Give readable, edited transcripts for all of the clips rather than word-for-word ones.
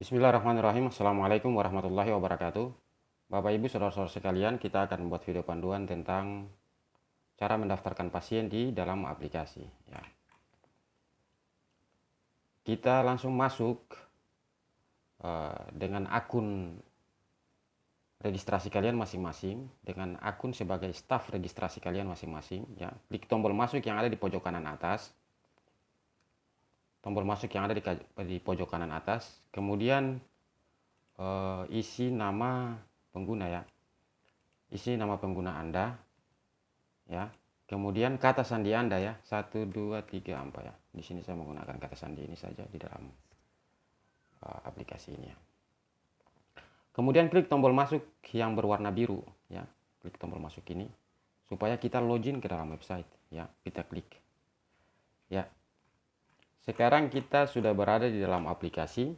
Bismillahirrahmanirrahim. Assalamualaikum warahmatullahi wabarakatuh. Bapak Ibu saudara-saudara sekalian, kita akan membuat video panduan tentang cara mendaftarkan pasien di dalam aplikasi ya. Kita langsung masuk dengan akun registrasi kalian masing-masing, dengan akun sebagai staf registrasi kalian masing-masing ya. Klik tombol masuk yang ada di pojok kanan atas. Tombol masuk yang ada di pojok kanan atas. Kemudian isi nama pengguna ya. Isi nama pengguna Anda ya. Kemudian kata sandi Anda ya, 1 2 3 4 ya. Di sini saya menggunakan kata sandi ini saja di dalam aplikasi ini ya. Kemudian klik tombol masuk yang berwarna biru ya. Klik tombol masuk ini supaya kita login ke dalam website ya. Kita klik. Ya. Sekarang kita sudah berada di dalam aplikasi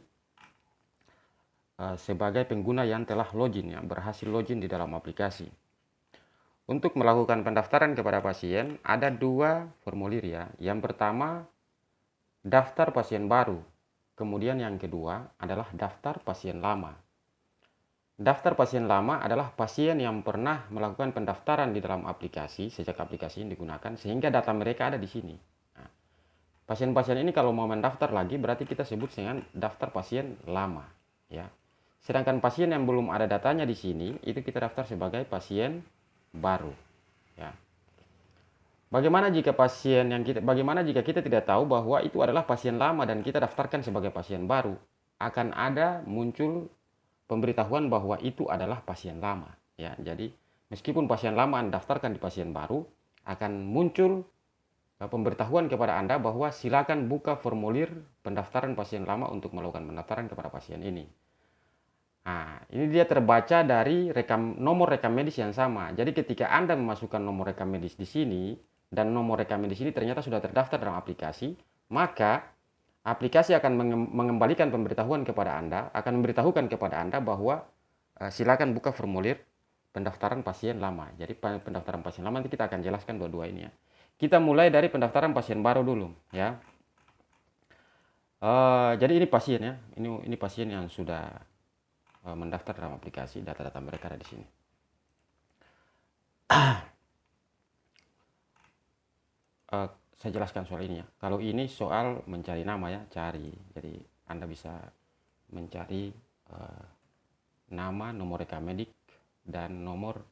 sebagai pengguna yang telah login ya, berhasil login di dalam aplikasi. Untuk melakukan pendaftaran kepada pasien, ada dua formulir ya. Yang pertama, daftar pasien baru. Kemudian yang kedua adalah daftar pasien lama. Daftar pasien lama adalah pasien yang pernah melakukan pendaftaran di dalam aplikasi sejak aplikasi ini digunakan, sehingga data mereka ada di sini. Nah, pasien-pasien ini kalau mau mendaftar lagi, berarti kita sebut dengan daftar pasien lama. Ya. Sedangkan pasien yang belum ada datanya di sini, itu kita daftar sebagai pasien baru ya. Bagaimana jika kita tidak tahu bahwa itu adalah pasien lama dan kita daftarkan sebagai pasien baru? Akan ada muncul pemberitahuan bahwa itu adalah pasien lama ya. Jadi meskipun pasien lama Anda daftarkan di pasien baru, akan muncul pemberitahuan kepada Anda bahwa silakan buka formulir pendaftaran pasien lama untuk melakukan pendaftaran kepada pasien ini. Nah, ini dia terbaca dari nomor rekam medis yang sama. Jadi ketika Anda memasukkan nomor rekam medis di sini dan nomor rekam medis ini ternyata sudah terdaftar dalam aplikasi, maka aplikasi akan mengembalikan pemberitahuan kepada Anda, akan memberitahukan kepada Anda bahwa silakan buka formulir pendaftaran pasien lama. Jadi pendaftaran pasien lama nanti kita akan jelaskan dua-dua ini ya. Kita mulai dari pendaftaran pasien baru dulu ya. Jadi ini pasien ya. Ini pasien yang sudah mendaftar dalam aplikasi, data-data mereka ada di sini. Saya jelaskan soal ini ya. Kalau ini soal mencari nama ya, cari. Jadi Anda bisa mencari nama, nomor rekam medik, dan nomor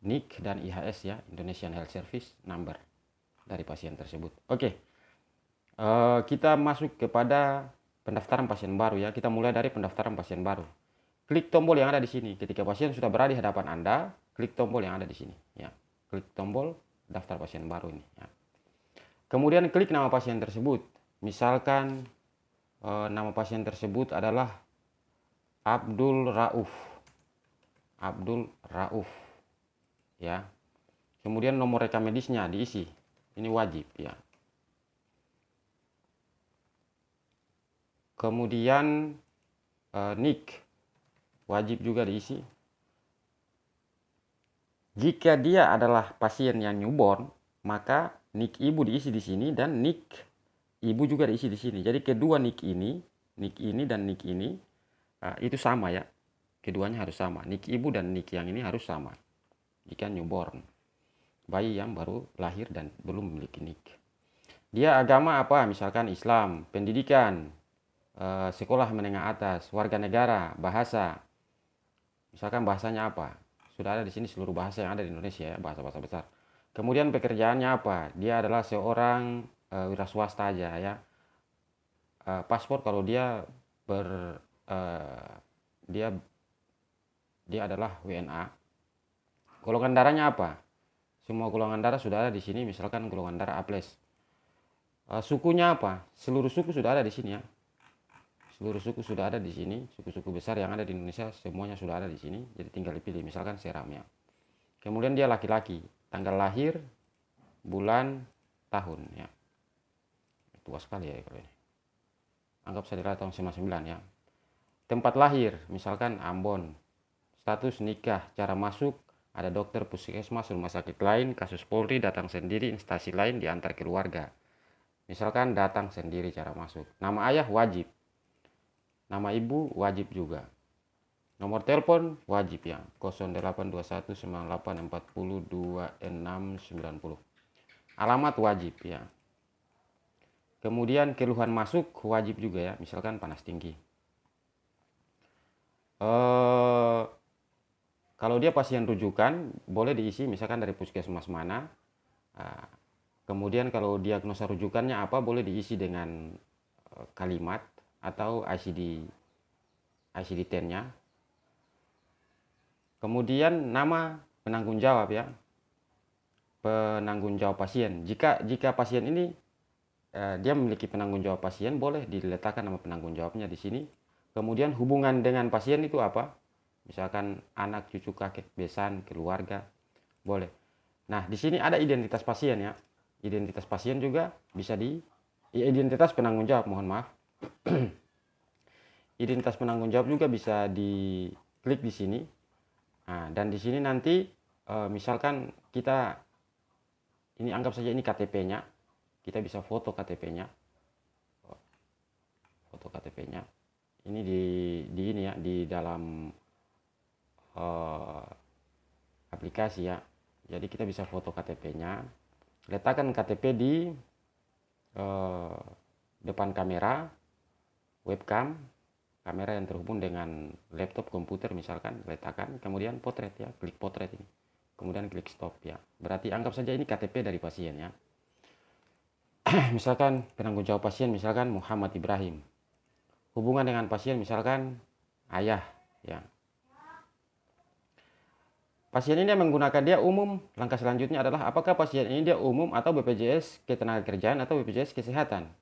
NIK dan IHS ya, Indonesian Health Service Number dari pasien tersebut. Oke, kita masuk kepada pendaftaran pasien baru ya. Kita mulai dari pendaftaran pasien baru. Klik tombol yang ada di sini. Ketika pasien sudah berada di hadapan Anda, klik tombol yang ada di sini. Ya, klik tombol daftar pasien baru ini. Ya. Kemudian klik nama pasien tersebut. Misalkan nama pasien tersebut adalah Abdul Rauf. Abdul Rauf. Ya. Kemudian nomor rekam medisnya diisi. Ini wajib ya. Kemudian NIK wajib juga diisi. Jika dia adalah pasien yang newborn, maka NIK ibu diisi di sini dan NIK ibu juga diisi di sini. Jadi kedua NIK ini dan NIK ini itu sama ya. Keduanya harus sama. NIK ibu dan NIK yang ini harus sama. Jika newborn, bayi yang baru lahir dan belum memiliki NIK. Dia agama apa? Misalkan Islam, pendidikan, sekolah menengah atas, warga negara, bahasa. Misalkan bahasanya apa? Sudah ada di sini seluruh bahasa yang ada di Indonesia ya, bahasa-bahasa besar. Kemudian pekerjaannya apa? Dia adalah seorang wira swasta aja ya. Paspor kalau dia dia adalah WNA. Golongan darahnya apa? Semua golongan darah sudah ada di sini, misalkan golongan darah A+. Sukunya apa? Seluruh suku sudah ada di sini ya. Seluruh suku sudah ada di sini, suku-suku besar yang ada di Indonesia semuanya sudah ada di sini. Jadi tinggal dipilih, misalkan Seram ya. Kemudian dia laki-laki, tanggal lahir, bulan, tahun ya. Tua sekali ya kalau ini. Anggap saja tahun 99 ya. Tempat lahir, misalkan Ambon. Status nikah, cara masuk, ada dokter, puskesmas, rumah sakit lain, kasus Polri, datang sendiri, instansi lain, diantar keluarga. Misalkan datang sendiri cara masuk. Nama ayah wajib. Nama ibu wajib juga. Nomor telepon wajib ya, 082198402690. Alamat wajib ya. Kemudian keluhan masuk wajib juga ya, misalkan panas tinggi. Kalau dia pasien rujukan, boleh diisi misalkan dari puskesmas mana. Kemudian kalau diagnosa rujukannya apa, boleh diisi dengan kalimat atau ICD-10-nya. Kemudian nama penanggung jawab ya, penanggung jawab pasien. Jika pasien ini dia memiliki penanggung jawab pasien, boleh diletakkan nama penanggung jawabnya di sini. Kemudian hubungan dengan pasien itu apa? Misalkan anak, cucu, kakek, besan, keluarga, boleh. Nah, di sini ada identitas pasien ya. Identitas pasien juga bisa identitas penanggung jawab, mohon maaf. Identitas penanggung jawab juga bisa diklik di sini. Nah, dan di sini nanti misalkan kita ini anggap saja ini KTP-nya. Kita bisa foto KTP-nya. Foto KTP-nya. Ini di ini ya, di dalam aplikasi ya. Jadi kita bisa foto KTP-nya, letakkan KTP di depan kamera, webcam, kamera yang terhubung dengan laptop, komputer misalkan, letakkan, kemudian potret ya, klik potret ini, kemudian klik stop ya. Berarti anggap saja ini KTP dari pasien ya. Misalkan penanggung jawab pasien misalkan Muhammad Ibrahim. Hubungan dengan pasien misalkan ayah ya. Pasien ini menggunakan dia umum, langkah selanjutnya adalah apakah pasien ini dia umum atau BPJS Ketenagakerjaan atau BPJS Kesehatan.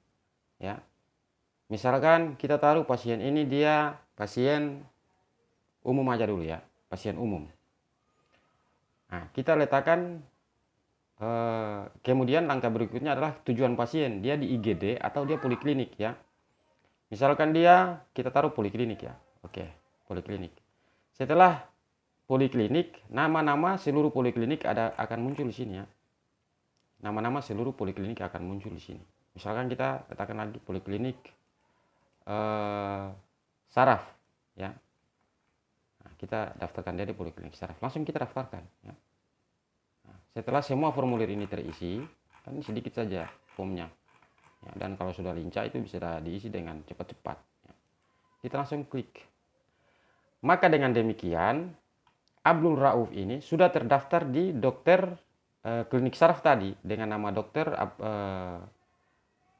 Ya. Misalkan kita taruh pasien ini dia pasien umum aja dulu ya, pasien umum. Nah, kita letakkan kemudian langkah berikutnya adalah tujuan pasien, dia di IGD atau dia poliklinik ya. Misalkan dia kita taruh poliklinik ya. Oke, poliklinik. Setelah poliklinik, nama-nama seluruh poliklinik akan muncul di sini ya. Nama-nama seluruh poliklinik akan muncul di sini. Misalkan kita letakkan lagi poliklinik saraf ya. Nah, kita daftarkan dia di poliklinik saraf. Langsung kita daftarkan ya. Nah, setelah semua formulir ini terisi, kan sedikit saja formnya. Ya, dan kalau sudah lincah itu bisa diisi dengan cepat-cepat ya. Kita langsung klik. Maka dengan demikian Abdul Rauf ini sudah terdaftar di dokter klinik saraf tadi dengan nama dokter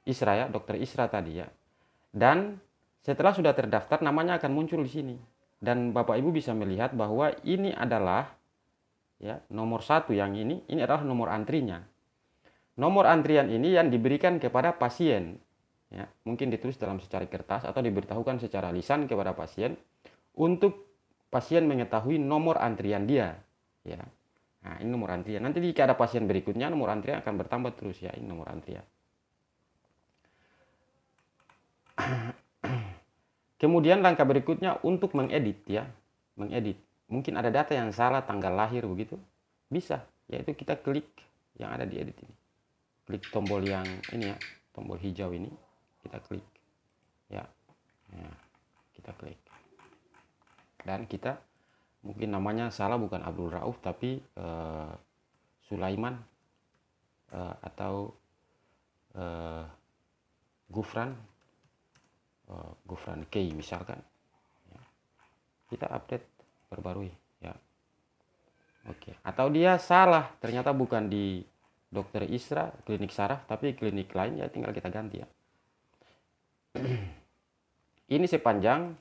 Isra ya, dokter Isra tadi ya. Dan setelah sudah terdaftar namanya akan muncul di sini. Dan Bapak Ibu bisa melihat bahwa ini adalah ya nomor 1 yang ini adalah nomor antrinya. Nomor antrian ini yang diberikan kepada pasien. Ya, mungkin ditulis dalam secari kertas atau diberitahukan secara lisan kepada pasien untuk pasien mengetahui nomor antrian dia ya. Nah, ini nomor antrian. Nanti jika ada pasien berikutnya nomor antrian akan bertambah terus ya, ini nomor antrian. Kemudian langkah berikutnya untuk mengedit ya, mengedit. Mungkin ada data yang salah, tanggal lahir begitu. Bisa, yaitu kita klik yang ada di edit ini. Klik tombol yang ini ya, tombol hijau ini, kita klik. Ya. Ya, kita klik. Dan kita mungkin namanya salah, bukan Abdul Rauf tapi Sulaiman atau Gufran K misalkan ya. Kita update, perbarui ya. Oke. Atau dia salah, ternyata bukan di dokter Isra klinik saraf tapi klinik lain, ya tinggal kita ganti ya. Ini sepanjang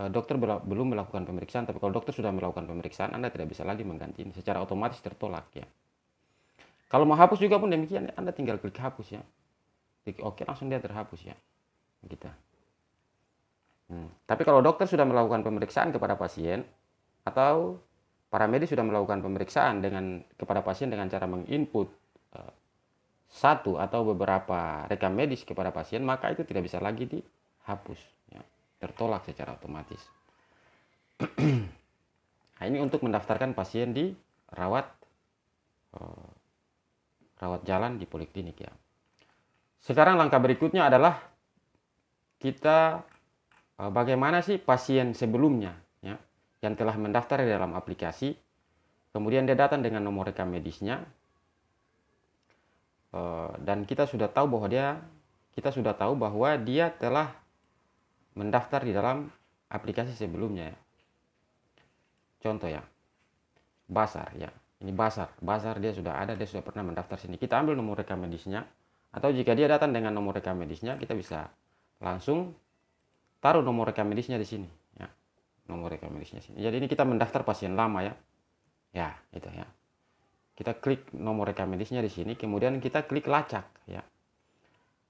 dokter belum melakukan pemeriksaan, tapi kalau dokter sudah melakukan pemeriksaan, Anda tidak bisa lagi mengganti ini, secara otomatis tertolak ya. Kalau mau hapus juga pun demikian, Anda tinggal klik hapus ya. Klik oke, langsung dia terhapus ya. Gitu. Tapi kalau dokter sudah melakukan pemeriksaan kepada pasien atau para medis sudah melakukan pemeriksaan kepada pasien dengan cara menginput satu atau beberapa rekam medis kepada pasien, maka itu tidak bisa lagi dihapus ya. Tertolak secara otomatis. Nah, ini untuk mendaftarkan pasien di rawat jalan di poliklinik ya. Sekarang langkah berikutnya adalah kita bagaimana sih pasien sebelumnya ya, yang telah mendaftar di dalam aplikasi, kemudian dia datang dengan nomor rekam medisnya, dan kita sudah tahu bahwa dia telah mendaftar di dalam aplikasi sebelumnya ya. Contoh ya, Basar ya. Ini Basar dia sudah ada, dia sudah pernah mendaftar sini. Kita ambil nomor rekam medisnya, atau jika dia datang dengan nomor rekam medisnya, kita bisa langsung taruh nomor rekam medisnya di sini ya. Nomor rekam medisnya sini. Jadi ini kita mendaftar pasien lama ya. Ya, itu ya. Kita klik nomor rekam medisnya di sini, kemudian kita klik lacak ya.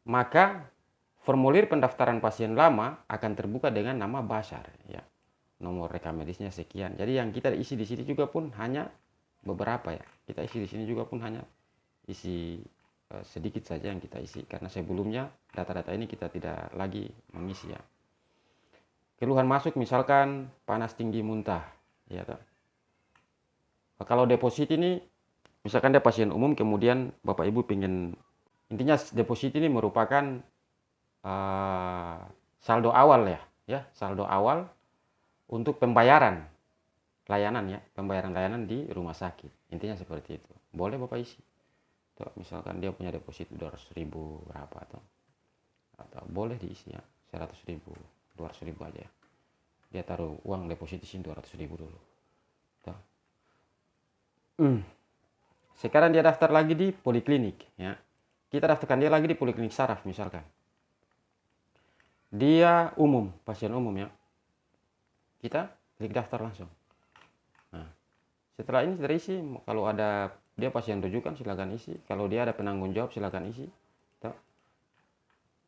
Maka formulir pendaftaran pasien lama akan terbuka dengan nama Basar ya. Nomor rekam medisnya sekian. Jadi yang kita isi di sini juga pun hanya beberapa ya. Kita isi di sini juga pun hanya isi sedikit saja yang kita isi, karena sebelumnya data-data ini kita tidak lagi mengisi ya. Keluhan masuk misalkan panas tinggi muntah ya toh. Kalau deposit ini misalkan dia pasien umum, kemudian Bapak Ibu pengen, intinya deposit ini merupakan saldo awal ya, saldo awal untuk pembayaran layanan di rumah sakit. Intinya seperti itu. Boleh Bapak isi. Tuh, misalkan dia punya deposit 200.000 berapa atau boleh diisi ya 100.000, 200.000 aja ya. Dia taruh uang deposit di sini 200.000 dulu. Tuh. Sekarang dia daftar lagi di poliklinik ya. Kita daftarkan dia lagi di poliklinik saraf misalkan. Dia umum, pasien umum ya. Kita klik daftar langsung. Nah, setelah ini terisi, kalau ada dia pasien rujukan silakan isi, kalau dia ada penanggung jawab silakan isi. Tuh.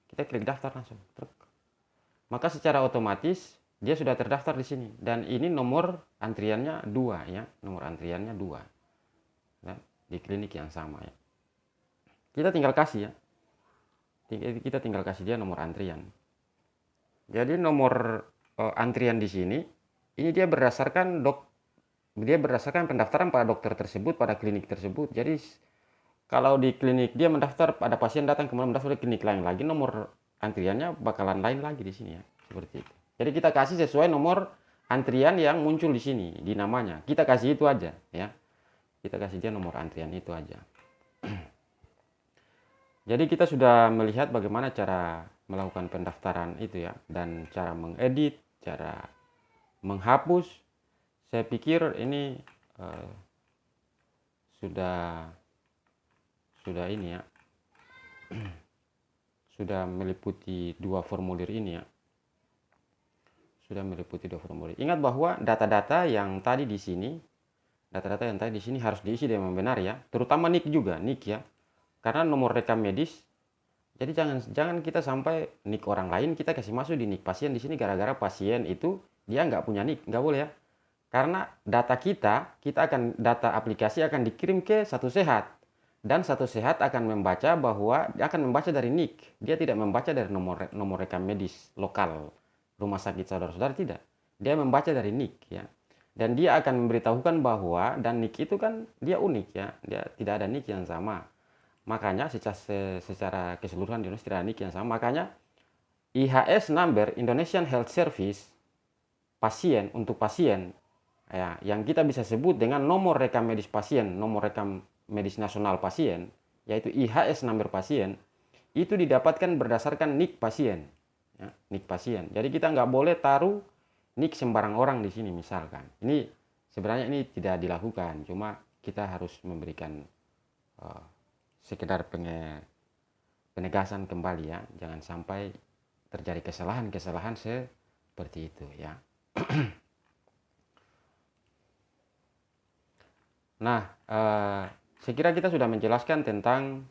Kita klik daftar langsung. Maka secara otomatis dia sudah terdaftar di sini, dan ini nomor antriannya 2 ya, nomor antriannya 2 ya, di klinik yang sama ya. Kita tinggal kasih ya, kita tinggal kasih dia nomor antrian. Jadi nomor antrian di sini ini dia berdasarkan pendaftaran pada dokter tersebut, pada klinik tersebut. Jadi kalau di klinik dia mendaftar, pada pasien datang kemudian mendaftar di klinik lain lagi, nomor antriannya bakalan lain lagi di sini ya, seperti itu. Jadi kita kasih sesuai nomor antrian yang muncul di sini di namanya. Kita kasih itu aja ya. Kita kasih dia nomor antrian itu aja. Jadi kita sudah melihat bagaimana cara melakukan pendaftaran itu ya, dan cara mengedit, cara menghapus. Saya pikir ini sudah ini ya, sudah meliputi 2 formulir ini ya. Sudah meliputi 2 formulir. Ingat bahwa data-data yang tadi di sini harus diisi dengan benar ya, terutama NIK juga, NIK ya. Karena nomor rekam medis, jadi jangan kita sampai NIK orang lain kita kasih masuk di NIK pasien di sini, gara-gara pasien itu dia nggak punya NIK, nggak boleh ya. Karena data data aplikasi akan dikirim ke Satu Sehat, dan Satu Sehat akan membaca dari NIK. Dia tidak membaca dari nomor rekam medis lokal rumah sakit saudara-saudara, tidak. Dia membaca dari NIK ya. Dan dia akan memberitahukan bahwa, dan NIK itu kan dia unik ya. Dia tidak ada NIK yang sama. Makanya secara keseluruhan di Indonesia tidak ada NIK yang sama. Makanya IHS number, Indonesian Health Service, untuk pasien ya, yang kita bisa sebut dengan nomor rekam medis pasien, nomor rekam medis nasional pasien, yaitu IHS number pasien, itu didapatkan berdasarkan NIK pasien. Ya, NIK pasien. Jadi kita nggak boleh taruh NIK sembarang orang di sini misalkan. Ini sebenarnya ini tidak dilakukan, cuma kita harus memberikan sekedar penegasan kembali ya, jangan sampai terjadi kesalahan-kesalahan seperti itu ya. Nah, saya kira kita sudah menjelaskan tentang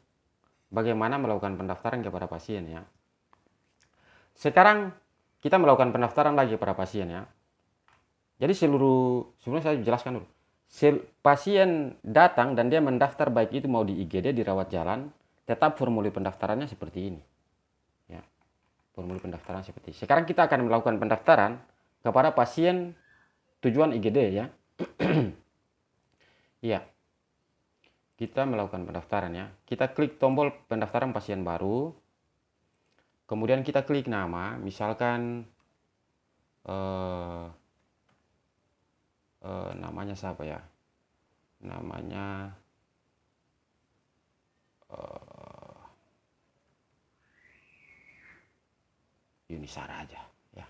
bagaimana melakukan pendaftaran kepada pasien ya. Sekarang kita melakukan pendaftaran lagi kepada pasien ya. Jadi sebelum saya jelaskan dulu. Pasien datang dan dia mendaftar, baik itu mau di IGD, di rawat jalan, tetap formulir pendaftarannya seperti ini. Ya. Formulir pendaftaran seperti ini. Sekarang kita akan melakukan pendaftaran kepada pasien tujuan IGD ya. Iya. Kita melakukan pendaftaran ya. Kita klik tombol pendaftaran pasien baru. Kemudian kita klik nama, misalkan namanya siapa ya? Namanya Yuni Sahara aja ya.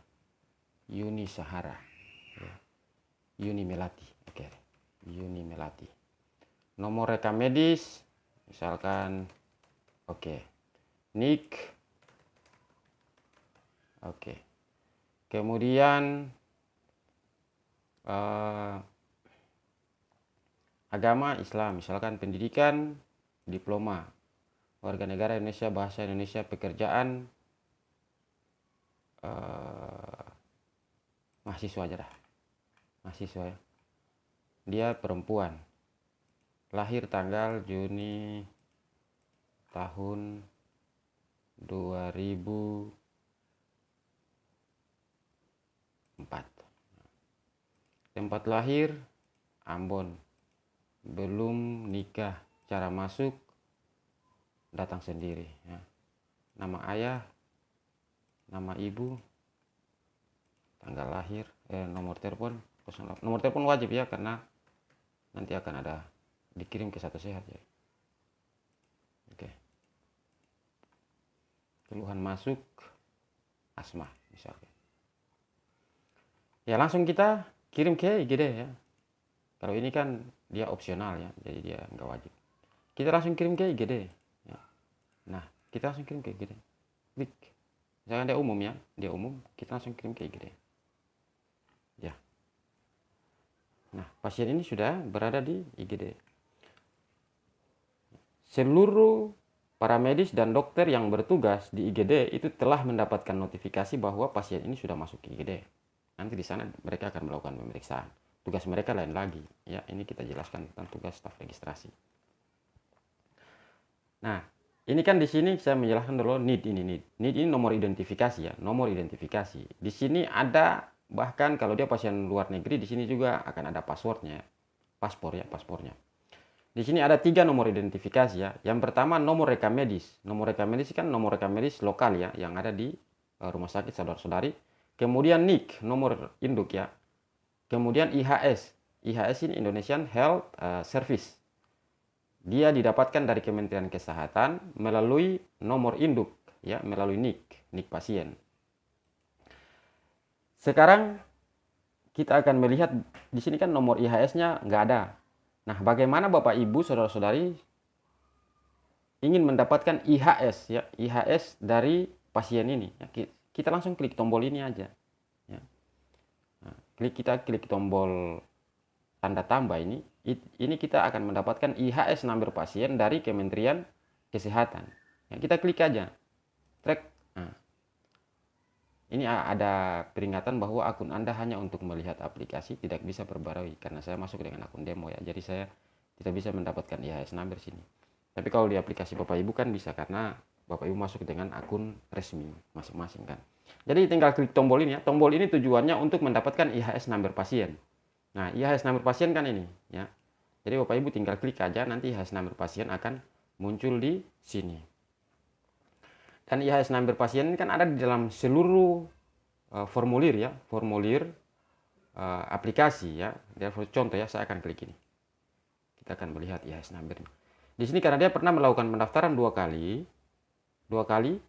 Yuni Sahara ya. Yuni Melati. Oke. Yuni Melati. Nomor rekam medis misalkan oke. Nik. Oke. Kemudian agama Islam, misalkan pendidikan, diploma, warga negara Indonesia, bahasa Indonesia, pekerjaan, mahasiswa aja dah, mahasiswa ya. Dia perempuan, lahir tanggal Juni tahun 2004. Tempat lahir Ambon, belum nikah, cara masuk datang sendiri ya. Nama ayah, nama ibu, tanggal lahir, nomor telepon 08. Nomor telepon wajib ya, karena nanti akan ada dikirim ke Satu Sehat ya. Oke. Keluhan masuk asma misalnya. Ya langsung kita kirim ke IGD ya. Kalau ini kan dia opsional ya, jadi dia nggak wajib. Kita langsung kirim ke IGD. Ya. Nah, kita langsung kirim ke IGD. Klik. Misalkan dia umum ya, dia umum, kita langsung kirim ke IGD. Ya. Nah, pasien ini sudah berada di IGD. Seluruh para medis dan dokter yang bertugas di IGD itu telah mendapatkan notifikasi bahwa pasien ini sudah masuk ke IGD. Nanti di sana mereka akan melakukan pemeriksaan. Tugas mereka lain lagi. Ya, ini kita jelaskan tentang tugas staf registrasi. Nah, ini kan di sini saya menjelaskan dulu NID ini. NID ini nomor identifikasi ya, nomor identifikasi. Di sini ada bahkan kalau dia pasien luar negeri, di sini juga akan ada passwordnya, paspor ya, paspornya. Di sini ada 3 nomor identifikasi ya. Yang pertama nomor rekam medis. Nomor rekam medis kan nomor rekam medis lokal ya, yang ada di rumah sakit saudara-saudari. Kemudian NIK, nomor induk ya. Kemudian IHS. IHS ini Indonesian Health Service. Dia didapatkan dari Kementerian Kesehatan melalui nomor induk ya, melalui NIK pasien. Sekarang kita akan melihat di sini kan nomor IHS-nya nggak ada. Nah, bagaimana Bapak Ibu saudara-saudari ingin mendapatkan IHS ya, IHS dari pasien ini ya, kita langsung klik tombol ini aja ya. Nah, kita klik tombol tanda tambah ini kita akan mendapatkan IHS number pasien dari Kementerian Kesehatan ya, kita klik aja track. Nah, ini ada peringatan bahwa akun Anda hanya untuk melihat aplikasi, tidak bisa perbarui karena saya masuk dengan akun demo ya. Jadi saya tidak bisa mendapatkan IHS number sini. Tapi kalau di aplikasi Bapak Ibu kan bisa karena Bapak Ibu masuk dengan akun resmi masing-masing kan. Jadi tinggal klik tombol ini ya. Tombol ini tujuannya untuk mendapatkan IHS number pasien. Nah, IHS number pasien kan ini ya. Jadi Bapak Ibu tinggal klik aja, nanti IHS number pasien akan muncul di sini. Dan IHS number pasien ini kan ada di dalam seluruh formulir ya, formulir aplikasi ya. Contoh ya, saya akan klik ini. Kita akan melihat IHS number. Di sini karena dia pernah melakukan pendaftaran dua kali,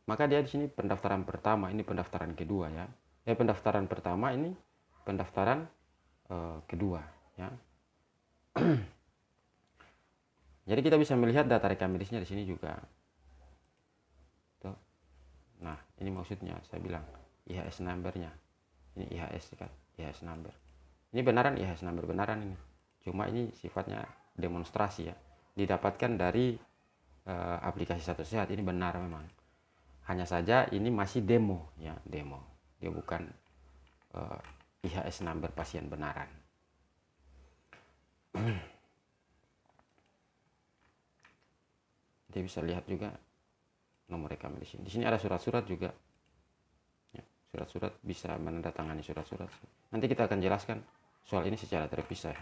maka dia di sini pendaftaran pertama, ini pendaftaran kedua ya. Ya, pendaftaran pertama ini pendaftaran kedua ya. Jadi kita bisa melihat data rekam medisnya di sini juga. Tuh. Nah, ini maksudnya saya bilang IHS number-nya. Ini IHS kan, IHS number. Ini benaran IHS number benaran ini. Cuma ini sifatnya demonstrasi ya. Didapatkan dari aplikasi Satu Sehat, ini benar memang. Hanya saja ini masih demo ya, demo. Dia bukan IHS number pasien benaran. Dia bisa lihat juga nomor rekam medis. Di sini ada surat-surat juga. Ya, surat-surat bisa menandatangani surat-surat. Nanti kita akan jelaskan soal ini secara terpisah.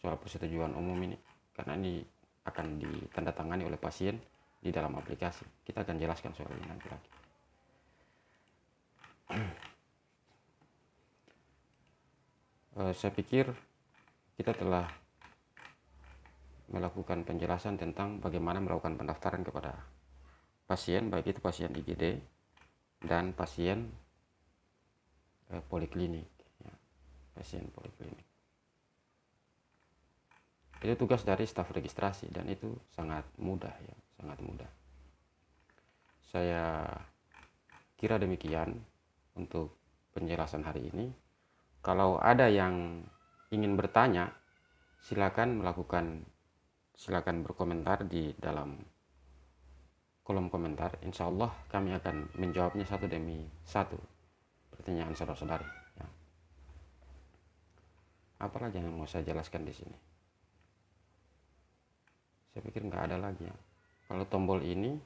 Soal persetujuan umum ini, karena ini akan ditandatangani oleh pasien di dalam aplikasi. Kita akan jelaskan soal ini nanti lagi. saya pikir kita telah melakukan penjelasan tentang bagaimana melakukan pendaftaran kepada pasien, baik itu pasien IGD dan pasien poliklinik, ya, pasien poliklinik. Itu tugas dari staf registrasi dan itu sangat mudah, ya, sangat mudah. Saya kira demikian untuk penjelasan hari ini. Kalau ada yang ingin bertanya, silakan berkomentar di dalam kolom komentar. Insya Allah kami akan menjawabnya satu demi satu pertanyaan saudara-saudari. Ya. Apalagi yang mau saya jelaskan di sini? Saya pikir nggak ada lagi ya. Kalau tombol ini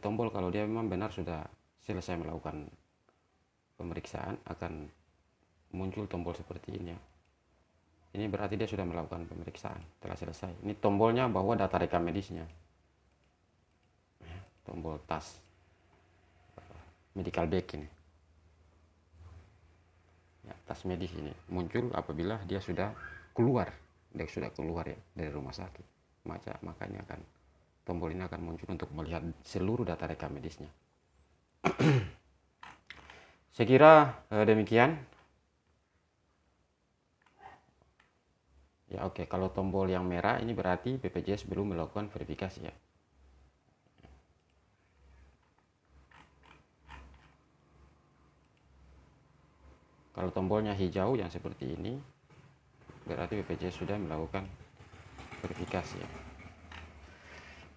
tombol kalau dia memang benar sudah selesai melakukan pemeriksaan, akan muncul tombol seperti ini ya. Ini berarti dia sudah melakukan pemeriksaan, telah selesai. Ini tombolnya bahwa data rekam medisnya. Tombol tas medical bag ini. Ya, tas medis ini muncul apabila dia sudah keluar ya dari rumah sakit. Makanya tombol ini akan muncul untuk melihat seluruh data rekam medisnya. Saya kira demikian. Ya oke, kalau tombol yang merah ini berarti BPJS belum melakukan verifikasi ya. Kalau tombolnya hijau yang seperti ini berarti BPJS sudah melakukan verifikasi ya.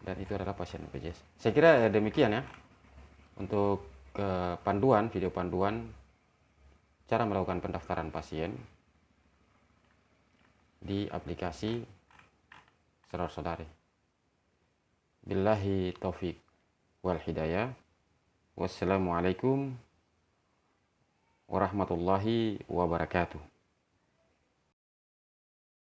Dan itu adalah pasien BPJS. Saya kira demikian ya untuk video panduan cara melakukan pendaftaran pasien di aplikasi saudara-saudari. Billahi taufik wal hidayah. Wassalamualaikum warahmatullahi wabarakatuh.